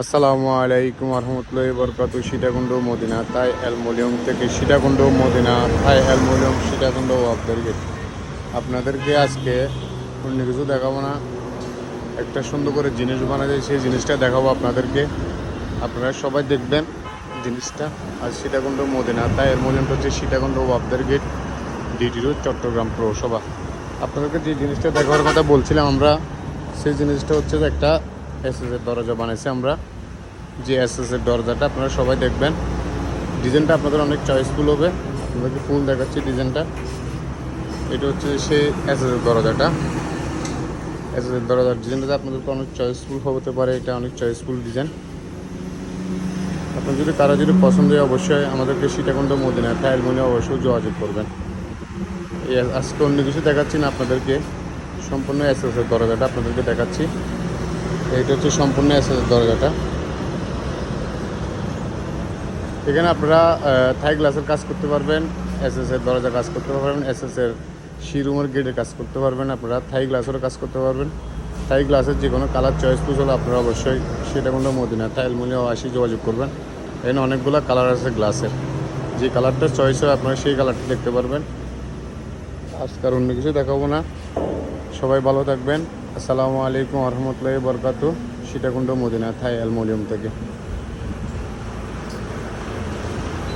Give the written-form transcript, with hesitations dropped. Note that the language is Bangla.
আসসালামু আলাইকুম রহমতুল্লাহি বরকাতু। সীতাকুণ্ড মদিনা থাই অ্যালুমিনিয়াম থেকে সীতাকুণ্ড মদিনা থাই অ্যালুমিনিয়াম সীতাকুণ্ড ওয়াবদার গেট। আপনাদেরকে আজকে অন্য কিছু দেখাবো না, একটা সুন্দর করে জিনিস বানাতে সেই জিনিসটা দেখাবো আপনাদেরকে। আপনারা সবাই দেখবেন জিনিসটা। আর সীতাকুণ্ড মদিনা থাই অ্যালুমিনিয়ামটা হচ্ছে সীতাকুণ্ড ওয়াবদার গেট, ডিটি রোড, চট্টগ্রাম পৌরসভা। আপনাদেরকে যে জিনিসটা দেখাবার কথা বলছিলাম আমরা, সেই জিনিসটা হচ্ছে যে একটা এসএসের দরজা বানাইছি আমরা। যে এসএসের দরজাটা আপনারা সবাই দেখবেন, ডিজাইনটা আপনাদের অনেক চয়েসফুল হবে। আপনাদেরকে ফুল দেখাচ্ছি ডিজাইনটা। এটা হচ্ছে সেই এসএসের দরজাটা। এসএসের দরজার ডিজাইনটা আপনাদেরকে অনেক চয়েসফুল হতে পারে। এটা অনেক চয়েসফুল ডিজাইন। আপনার যদি কারো যদি পছন্দ হয় অবশ্যই আমাদেরকে সীতাকুণ্ড মদিনা থাই অ্যালুমিনিয়াম অবশ্যই যোগাযোগ করবেন। আজকে অন্য কিছু দেখাচ্ছি না আপনাদেরকে, সম্পূর্ণ এসএসের দরজাটা আপনাদেরকে দেখাচ্ছি। এইটা হচ্ছে সম্পূর্ণ এসএসের দরজাটা। এখানে আপনারা থাই গ্লাসের কাজ করতে পারবেন, এসএসের দরজা কাজ করতে পারবেন, এসএসের শিরুমের গেটের কাজ করতে পারবেন, আপনারা থাই গ্লাসেরও কাজ করতে পারবেন। থাই গ্লাসের যে কোনো কালার চয়েসফুল হলে আপনারা অবশ্যই সীতাকুণ্ড মদিনা থাই অ্যালুমিনিয়াম যোগাযোগ করবেন। এখানে অনেকগুলো কালার আছে গ্লাসের, যে কালারটা চয়েস হয় আপনারা সেই কালারটা দেখতে পারবেন। আজকাল অন্য কিছু দেখাবো না। সবাই ভালো থাকবেন। আসসালামু আলাইকুম রহমতুল্লাহি বরকাতু। সীতাকুণ্ড মদিনা থাই অ্যালুমিনিয়াম থেকে।